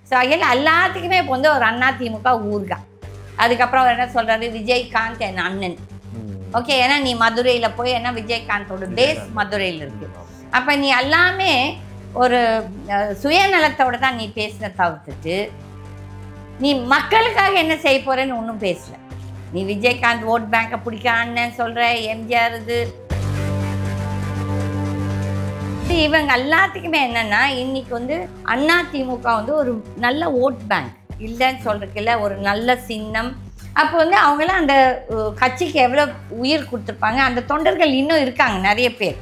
So அதில் எல்லாத்துக்குமே இப்போ வந்து ஒரு அதிமுக ஊர்கா. அதுக்கப்புறம் என்ன சொல்கிறாரு, விஜயகாந்த் என் அண்ணன். ஓகே, ஏன்னா நீ மதுரையில் போய் ஏன்னா விஜயகாந்தோட பேஸ் மதுரையில் இருக்குது. அப்போ நீ எல்லாமே ஒரு சுயநலத்தோடு தான் நீ பேசின தவிர்த்துட்டு நீ மக்களுக்காக என்ன செய்ய போகிறேன்னு ஒன்றும் பேசலை. நீ விஜயகாந்த் ஓட் பேங்கை பிடிக்க அண்ணன் சொல்கிற, எம்ஜிஆர் இது இவங்க எல்லாத்துக்குமே என்னென்னா இன்னைக்கு வந்து அதிமுக வந்து ஒரு நல்ல ஓட் பேங்க் இல்லைன்னு சொல்கிறதுக்கு ஒரு நல்ல சின்னம். அப்போ வந்து அவங்களாம் அந்த கட்சிக்கு எவ்வளோ உயிர் கொடுத்துருப்பாங்க. அந்த தொண்டர்கள் இன்னும் இருக்காங்க நிறைய பேர்.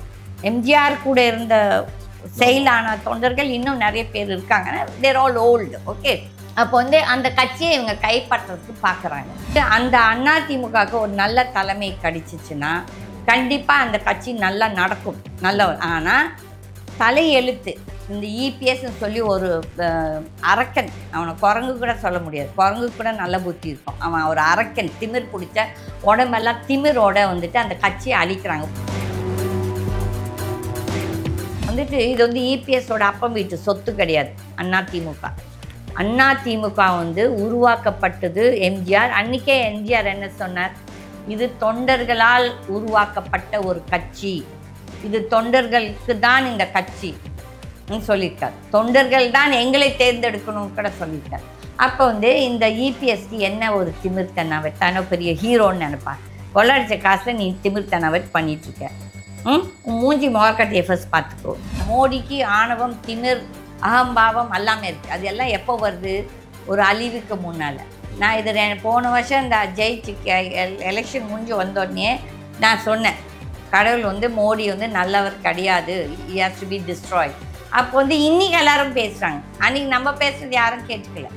எம்ஜிஆர் கூட இருந்த செயலான தொண்டர்கள் இன்னும் நிறைய பேர் இருக்காங்க. தேர் ஆல் ஓல்டு. ஓகே, அப்போ வந்து அந்த கட்சியை இவங்க கைப்பற்றுறதுக்கு பார்க்குறாங்க. அந்த அதிமுகவுக்கு ஒரு நல்ல தலைமை கிடைச்சிச்சுன்னா கண்டிப்பாக அந்த கட்சி நல்லா நடக்கும். நல்ல ஆனால் தலையெழுத்து இந்த இபிஎஸ்ன்னு சொல்லி ஒரு அரக்கன், அவனை குரங்கு கூட சொல்ல முடியாது, குரங்கு கூட நல்ல புத்தி இருக்கும். அவன் ஒரு அரக்கன், திமிர் பிடிச்ச உடம்பெல்லாம் திமிரோட வந்துட்டு அந்த கட்சியை அழிக்கிறாங்க. வந்துட்டு இது வந்து இபிஎஸோட அப்பம் வீட்டு சொத்து கிடையாது. அதிமுக அதிமுக வந்து உருவாக்கப்பட்டது எம்ஜிஆர். அன்றைக்கே எம்ஜிஆர் என்ன சொன்னார், இது தொண்டர்களால் உருவாக்கப்பட்ட ஒரு கட்சி, இது தொண்டர்களுக்கு தான் இந்த கட்சி சொல்லியிருக்கார். தொண்டர்கள் தான் எங்களை தேர்ந்தெடுக்கணும்னு கூட சொல்லியிருக்கார். அப்போ வந்து இந்த இபிஎஸ்க்கு என்ன ஒரு திமிர்த்தனாவை தானே பெரிய ஹீரோன்னு நினைப்பார். கொள்ளடிச்ச காசில் நீ திமிர்த்தனாவை பண்ணிகிட்ருக்க. மூஞ்சி முகக்கட்டை எஃபர்ஸ் பார்த்துக்கோ. மோடிக்கு ஆணவம், திமிர், அகம்பாவம் எல்லாமே இருக்குது. அது எல்லாம் எப்போ வருது, ஒரு அழிவுக்கு முன்னால். நான் இது போன வருஷம் இந்த ஜெயிச்சு எலெக்ஷன் முடிஞ்சு வந்தோடனே நான் சொன்னேன், கடவுள் வந்து மோடி வந்து நல்லவர் கிடையாது, he has to be destroyed. அப்போ வந்து இன்றைக்கி எல்லாரும் பேசுகிறாங்க. அன்றைக்கி நம்ம பேசுகிறது யாரும் கேட்டுக்கல.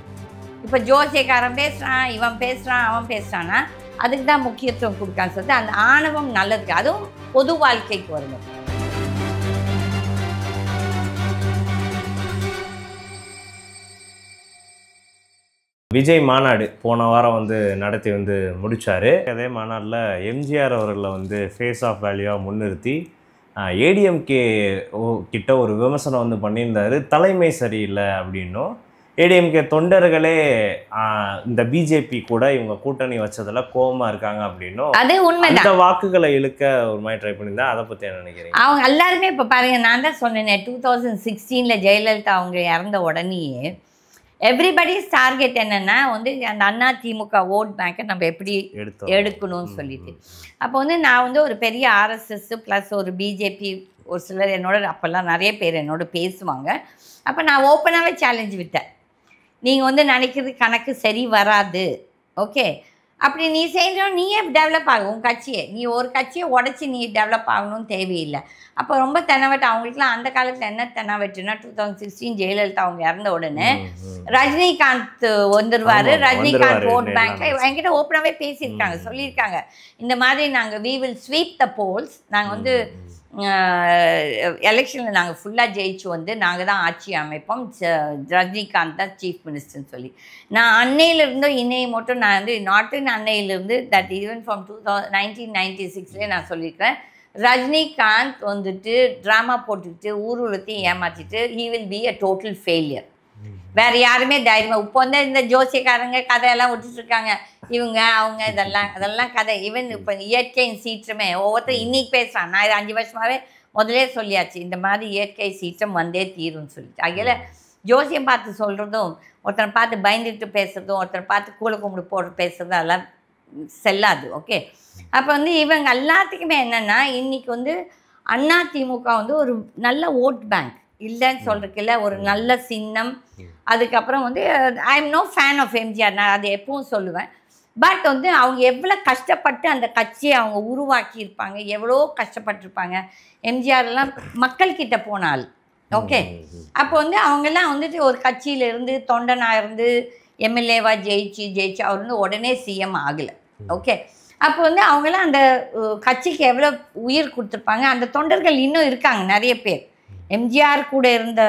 இப்போ ஜோசியக்காரன் பேசுகிறான், இவன் பேசுகிறான், அவன் பேசுகிறான்னா அதுக்கு தான் முக்கியத்துவம் கொடுக்கான்னு சொல்லிட்டு அந்த ஆணவம் நல்லதுக்கு, அதுவும் பொது வாழ்க்கைக்கு வருது. விஜய் மாநாடு போன வாரம் வந்து நடத்தி வந்து முடித்தார். அதே மாநாட்டில் எம்ஜிஆர் அவர்களை வந்து ஃபேஸ் ஆஃப் வேல்யூவாக முன்னிறுத்தி ஏடிஎம்கே கிட்ட ஒரு விமர்சனம் வந்து பண்ணியிருந்தார், தலைமை சரியில்லை அப்படின்னும். ஏடிஎம்கே தொண்டர்களே இந்த பிஜேபி கூட இவங்க கூட்டணி வச்சதில் கோபமாக இருக்காங்க அப்படின்னும், அது உண்மை. அந்த வாக்குகளை இழுக்க ஒரு மாதிரி ட்ரை பண்ணியிருந்தேன். அதை பற்றி என்ன நினைக்கிறீங்க? அவங்க எல்லாருமே இப்போ பாருங்கள், நான் தான் சொன்னேன் 2016 ஜெயலலிதா அவங்க இறந்த உடனேயே எவ்ரிபடிஸ் டார்கெட் என்னென்னா வந்து அந்த அதிமுக ஓட் பேங்கை நம்ம எப்படி எடுக்கணும்னு சொல்லிட்டு. அப்போ வந்து நான் வந்து ஒரு பெரிய ஆர்எஸ்எஸ் ப்ளஸ் ஒரு பிஜேபி ஒரு சிலர் என்னோட அப்போல்லாம் நிறைய பேர் என்னோட பேசுவாங்க. அப்போ நான் ஓப்பனாகவே சேலஞ்ச் விட்டேன், நீங்கள் வந்து நினைக்கிறது கணக்கு சரி வராது. ஓகே, அப்படி நீ செய்யணும், நீயே டெவலப் ஆகும் உன் கட்சியை. நீ ஒரு கட்சியை உடச்சி நீ டெவலப் ஆகணும்னு தேவையில்லை. அப்போ ரொம்ப தென்னவெட்டு அவங்களுக்குலாம் அந்த காலத்தில் என்ன தென்னவெட்டுன்னா 2016 ஜெயலலிதா அவங்க இறந்த உடனே ரஜினிகாந்த் வந்துடுவார். ரஜினிகாந்த் ஓட் பேங்க் என்கிட்ட ஓப்பனாகவே பேசியிருக்காங்க, சொல்லியிருக்காங்க இந்த மாதிரி நாங்கள் we will sweep the polls, நாங்கள் வந்து எலெக்ஷனில் நாங்கள் ஃபுல்லாக ஜெயிச்சு வந்து நாங்கள் தான் ஆட்சி அமைப்போம், ரஜினிகாந்த் தான் சீஃப் மினிஸ்டர்னு சொல்லி. நான் அன்னையிலிருந்தோ இன்னையை மட்டும் நான் வந்து நாட்டின் அன்னையிலிருந்து தட் ஈவன் ஃப்ரம் 1996 நான் சொல்லியிருக்கிறேன், ரஜினிகாந்த் வந்துட்டு ட்ராமா போட்டுக்கிட்டு ஊர்வலத்தையும் ஏமாற்றிட்டு he will be a total failure. வேறு யாருமே தைரியமாக இப்போ வந்து இந்த ஜோசியக்காரங்க கதையெல்லாம் விட்டுட்ருக்காங்க, இவங்க அவங்க அதெல்லாம் கதை. ஈவன் இப்போ இயற்கையின் சீற்றமே ஒவ்வொருத்தர் இன்றைக்கி பேசுகிறான். நான் இது 5 வருஷமாகவே முதலே சொல்லியாச்சு, இந்த மாதிரி இயற்கை சீற்றம் வந்தே தீரும்னு சொல்லிட்டு. அதில் ஜோசியம் பார்த்து சொல்கிறதும், ஒருத்தனை பார்த்து பயந்துட்டு பேசுகிறதும், ஒருத்தனை பார்த்து கூழ கும்பிடு போட்டு பேசுகிறதும் அதெல்லாம் செல்லாது. ஓகே, அப்போ வந்து இவங்க எல்லாத்துக்குமே என்னென்னா இன்றைக்கி வந்து அதிமுக வந்து ஒரு நல்ல ஓட் பேங்க் இல்லைன்னு சொல்கிறதுக்கு ஒரு நல்ல சின்னம். அதுக்கப்புறம் வந்து I am no fan of MGR, நான் அதை எப்பவும் சொல்லுவேன். பட் வந்து அவங்க எவ்வளோ கஷ்டப்பட்டு அந்த கட்சியை அவங்க உருவாக்கியிருப்பாங்க, எவ்வளோ கஷ்டப்பட்டிருப்பாங்க. எம்ஜிஆர்லாம் மக்கள்கிட்ட போனால் ஓகே, அப்போ வந்து அவங்கெல்லாம் வந்துட்டு ஒரு கட்சியிலேருந்து தொண்டனாக இருந்து எம்எல்ஏவாக ஜெயிச்சு அவர் வந்து உடனே சிஎம் ஆகலை. ஓகே, அப்போ வந்து அவங்களாம் அந்த கட்சிக்கு எவ்வளோ உயிர் கொடுத்துருப்பாங்க. அந்த தொண்டர்கள் இன்னும் இருக்காங்க நிறைய பேர். எம்ஜிஆர் கூட இருந்த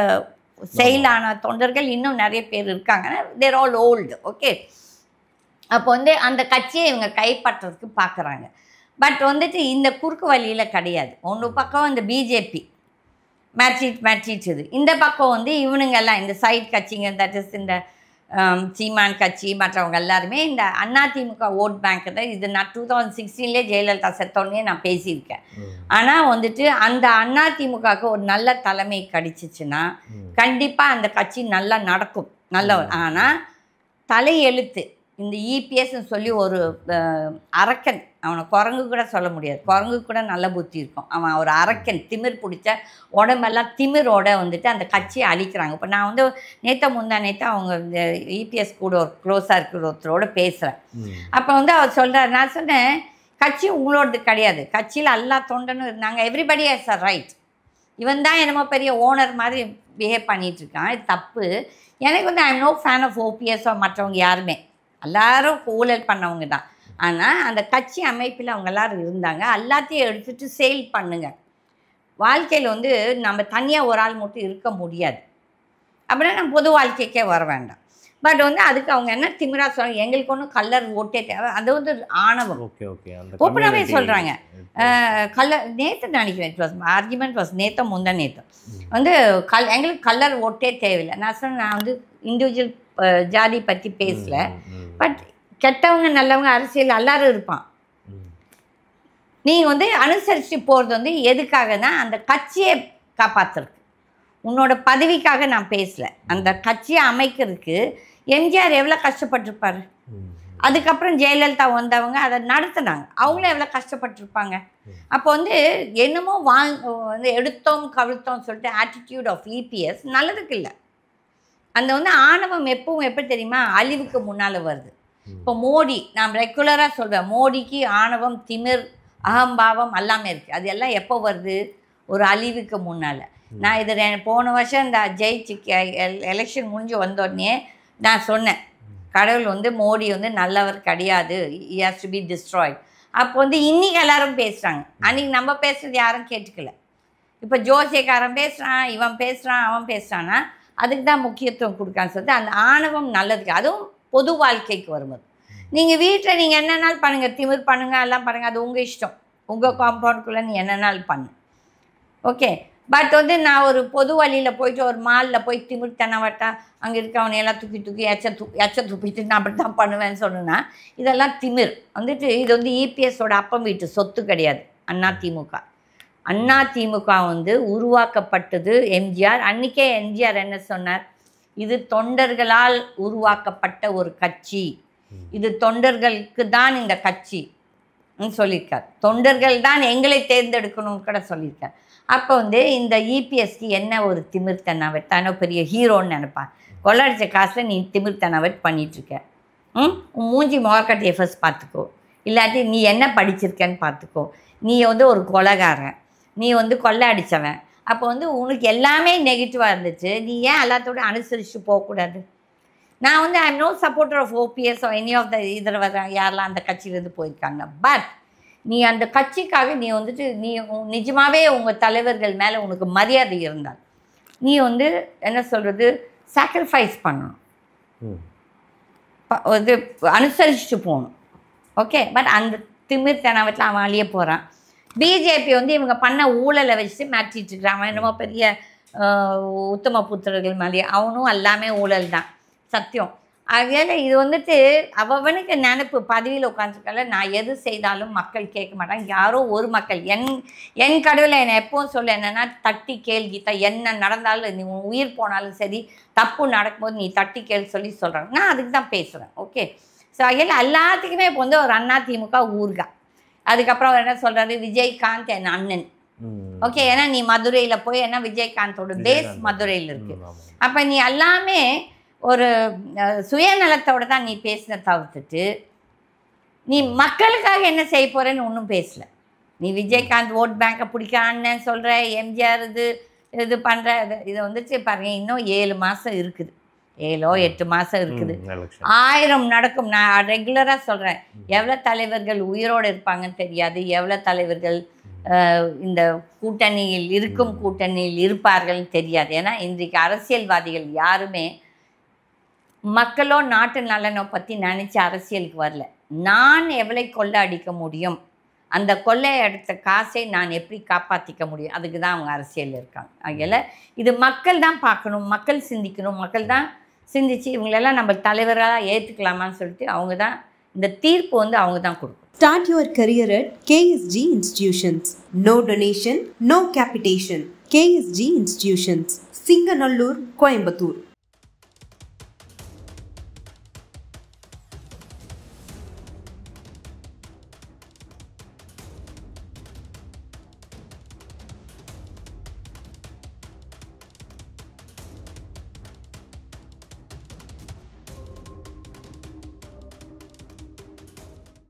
செயலான தொண்டர்கள் இன்னும் நிறைய பேர் இருக்காங்க. தேர் ஆல் ஓல்டு. ஓகே, அப்போ வந்து அந்த கட்சியை இவங்க கைப்பற்றுறதுக்கு பார்க்குறாங்க. பட் வந்துட்டு இந்த குறுக்கு வழியில் கிடையாது. ஒன்று பக்கம் இந்த பிஜேபி மாற்றிட்டுது. இந்த பக்கம் வந்து இவனுங்கெல்லாம் இந்த சைட் கட்சிங்க, தட் இஸ் இந்த சீமான் கட்சி மற்றவங்க எல்லாருமே இந்த அதிமுக ஓட் பேங்க் தான். இது நான் 2016 ஜெயலலிதா செத்தோடனே நான் பேசியிருக்கேன். ஆனால் வந்துட்டு அந்த அதிமுகவுக்கு ஒரு நல்ல தலைமை கிடைச்சிச்சுன்னா கண்டிப்பாக அந்த கட்சி நல்லா நடக்கும். நல்ல ஆனால் தலையெழுத்து இந்த இபிஎஸ்ன்னு சொல்லி ஒரு அரக்கன், அவனை குரங்கு கூட சொல்ல முடியாது, குரங்கு கூட நல்ல புத்தி இருக்கும். அவன் ஒரு அரக்கன், திமிர் பிடிச்ச உடம்பெல்லாம் திமிரோட வந்துட்டு அந்த கட்சியை அழிக்கிறாங்க. இப்போ நான் வந்து முந்தா நேற்று அவங்க இந்த இபிஎஸ் கூட ஒரு க்ளோஸாக இருக்கிற ஒருத்தரோட பேசுகிறேன். அப்போ வந்து அவர் சொல்கிறார், நான் சொன்னேன் கட்சி உங்களோடது கிடையாது, கட்சியில் எல்லா தொண்டனும் இருந்தாங்க, எவ்ரிபடி ஹேஸ் அ ரைட். இவன் தான் என்னமோ பெரிய ஓனர் மாதிரி பிஹேவ் பண்ணிகிட்ருக்கான், இது தப்பு. எனக்கு வந்து I am no fan of ஓபிஎஸ்ஸோ மற்றவங்க யாருமே, எல்லாரும் ஊழல் பண்ணவங்க தான். ஆனால் அந்த கட்சி அமைப்பில் அவங்க எல்லோரும் இருந்தாங்க. எல்லாத்தையும் எடுத்துகிட்டு சேல் பண்ணுங்க. வாழ்க்கையில் வந்து நம்ம தனியாக ஒரு ஆள் மட்டும் இருக்க முடியாது. அப்படின்னா நம்ம பொது வாழ்க்கைக்கே வர வேண்டாம். பட் வந்து அதுக்கு அவங்க என்ன திமிரா சொல்கிறாங்க, எங்களுக்கு ஒன்றும் கலர் ஓட்டே தேவை, அது வந்து ஆணவம். ஓப்பனாகவே சொல்கிறாங்க. நேற்று நினைக்கிறேன், இட் வாஸ் ஆர்குமெண்ட் வாஸ் முந்தா நேற்று வந்து எங்களுக்கு கலர் ஓட்டே தேவையில்லை. நான் சொன்னேன், நான் வந்து இண்டிவிஜுவல் ஜாதி பற்றி பேசலை, பட் கெட்டவங்க நல்லவங்க அரசியல் எல்லாரும் இருப்பான். நீங்கள் வந்து அனுசரித்து போகிறது வந்து எதுக்காகனா அந்த கட்சியை காப்பாற்றுறதுக்கு, உன்னோட பதவிக்காக நான் பேசலை. அந்த கட்சியை அமைக்கிறதுக்கு எம்ஜிஆர் எவ்வளோ கஷ்டப்பட்டிருப்பார். அதுக்கப்புறம் ஜெயலலிதா வந்தவங்க அதை நடத்துனாங்க, அவங்களும் எவ்வளோ கஷ்டப்பட்டிருப்பாங்க. அப்போ வந்து என்னமோ வந்து எடுத்தோம் கவிழ்த்தோம் சொல்லிட்டு ஆட்டிடியூட் ஆஃப் இபிஎஸ் நல்லதுக்கு இல்லை. அந்த வந்து ஆணவம் எப்பவும் எப்படி தெரியுமா, அழிவுக்கு முன்னால் வருது. இப்போ மோடி, நான் ரெகுலராக சொல்வேன், மோடிக்கு ஆணவம், திமிர், அகம்பாவம் எல்லாமே இருக்குது. அது எல்லாம் எப்போ வருது, ஒரு அழிவுக்கு முன்னால். நான் இது போன வருஷம் இந்த ஜெயிச்சு எலெக்ஷன் முடிஞ்சு வந்தோடனே நான் சொன்னேன், கடவுள் வந்து மோடி வந்து நல்லவர் கிடையாது, he has to be destroyed. அப்போ வந்து இன்றைக்கி எல்லாரும் பேசுகிறாங்க, அன்றைக்கி நம்ம பேசுகிறது யாரும் கேட்டுக்கல. இப்போ ஜோசியக்காரன் பேசுகிறான், இவன் பேசுகிறான், அவன் பேசுகிறான்னா அதுக்கு தான் முக்கியத்துவம் கொடுக்கான்னு சொல்லிட்டு அந்த ஆணவம் நல்லதுக்கு. அதுவும் பொது வாழ்க்கைக்கு வரும்போது நீங்கள் வீட்டில் நீங்கள் என்னென்னாலும் பண்ணுங்கள், திமிர் பண்ணுங்கள், எல்லாம் பண்ணுங்கள், அது உங்கள் இஷ்டம். உங்கள் காம்பவுண்டுக்குள்ளே நீ என்னென்னாலும் பண்ணு, ஓகே. பட் வந்து நான் ஒரு பொது வழியில் போயிட்டு ஒரு மாலில் போய் திமிர் தென்னவட்டா அங்கே இருக்கவனையெல்லாம் தூக்கி எச்ச துப்பிட்டு நான் அப்படி தான் பண்ணுவேன்னு சொன்னேன்னா இதெல்லாம் திமிர். வந்துட்டு இது வந்து இபிஎஸோட அப்பம் வீட்டு சொத்து கிடையாது. அதிமுக வந்து உருவாக்கப்பட்டது எம்ஜிஆர். அன்றைக்கே எம்ஜிஆர் என்ன சொன்னார், இது தொண்டர்களால் உருவாக்கப்பட்ட ஒரு கட்சி, இது தொண்டர்களுக்கு தான் இந்த கட்சி சொல்லியிருக்கார். தொண்டர்கள் தான் எங்களை தேர்ந்தெடுக்கணும்னு கூட சொல்லியிருக்கார். அப்போ வந்து இந்த இபிஎஸ்க்கு என்ன ஒரு திமிர்த்தனவட், தானோ பெரிய ஹீரோன்னு நினைப்பான். கொள்ளடிச்ச காசில் நீ திமிர்த்தனவட் பண்ணிகிட்ருக்க. உன் மூஞ்சி முகக்கட்டையை ஃபர்ஸ்ட் பார்த்துக்கோ, இல்லாட்டி நீ என்ன படிச்சிருக்கேன்னு பார்த்துக்கோ. நீ வந்து ஒரு கொலைகாரன், நீ வந்து கொள்ளை அடித்தவன். அப்போ வந்து உனக்கு எல்லாமே நெகட்டிவாக இருந்துச்சு, நீ ஏன் எல்லாத்தோட அனுசரித்து போகக்கூடாது? நான் வந்து I am no supporter of OPS any of the இதில் வர யாரெல்லாம் அந்த கட்சியிலேருந்து போயிருக்காங்க. பட் நீ அந்த கட்சிக்காக நீ வந்துட்டு நீ நிஜமாகவே உங்கள் தலைவர்கள் மேலே உனக்கு மரியாதை இருந்தால் நீ வந்து என்ன சொல்கிறது, சாக்ரிஃபைஸ் பண்ணணும், இது அனுசரிச்சுட்டு போகணும், ஓகே. பட் அந்த திமிர்த்தனவத்தில் அவன் அழிய போகிறான். பிஜேபி வந்து இவங்க பண்ண ஊழலை வச்சுட்டு மாற்றிட்டு இருக்கிறான். அவன் என்னமோ பெரிய உத்தம புத்திரர்கள் மாதிரி, அவனும் எல்லாமே ஊழல் தான், சத்தியம். அதனால் இது வந்துட்டு அவனுக்கு நினைப்பு, பதவியில் உட்காந்துருக்கல நான் எது செய்தாலும் மக்கள் கேட்க மாட்டாங்க. யாரோ ஒரு மக்கள் என் கடவுளை என்னை எப்பவும் சொல்ல என்னென்னா, தட்டி கேள் கீதா, என்ன நடந்தாலும் நீ உயிர் போனாலும் சரி, தப்பு நடக்கும்போது நீ தட்டி கேள் சொல்லி சொல்கிறாங்க. நான் அதுக்கு தான் பேசுகிறேன், ஓகே. ஸோ அதில் எல்லாத்துக்குமே இப்போ வந்து ஒரு அதிமுக ஊர்கா. அதுக்கப்புறம் என்ன சொல்கிறது, விஜயகாந்த் என் அண்ணன், ஓகே. ஏன்னா நீ மதுரையில் போய் ஏன்னா விஜயகாந்தோட பேஸ் மதுரையில் இருக்குது. அப்போ நீ எல்லாமே ஒரு சுயநலத்தோடு தான் நீ பேசின தவிர்த்துட்டு நீ மக்களுக்காக என்ன செய்ய போகிறேன்னு ஒன்றும் பேசலை. நீ விஜயகாந்த் ஓட் பேங்கை பிடிக்கான்னு சொல்கிற, எம்ஜிஆர் இது பண்ணுற, இதை வந்துட்டு பாருங்க, இன்னும் 7 மாதம் இருக்குது, 7-8 மாதம் இருக்குது, 1000 நடக்கும். நான் ரெகுலராக சொல்கிறேன், எவ்வளோ தலைவர்கள் உயிரோடு இருப்பாங்கன்னு தெரியாது, எவ்வளோ தலைவர்கள் இந்த கூட்டணியில் கூட்டணியில் இருப்பார்கள்னு தெரியாது. ஏன்னா இன்றைக்கு அரசியல்வாதிகள் யாருமே மக்களோ நாட்டு நலனோ பற்றி நினச்சி அரசியலுக்கு வரல. நான் எவ்வளோ கொள்ளை அடிக்க முடியும் அந்த கொள்ளை எடுத்த காசை நான் எப்படி காப்பாற்றிக்க முடியும், அதுக்கு தான் அவங்க அரசியல் இருக்காங்க. அதனால் இது மக்கள் தான் பார்க்கணும், மக்கள் சிந்திக்கணும், மக்கள் தான் சிந்திச்சு இவங்களெல்லாம் நம்ம தலைவராக ஏற்றுக்கலாமான்னு சொல்லிட்டு அவங்க தான் இந்த தீர்ப்பு வந்து அவங்க தான் கொடுக்கணும். Start your career at KSG Institutions. No donation, no capitation. KSG Institutions, Singanallur, Coimbatore.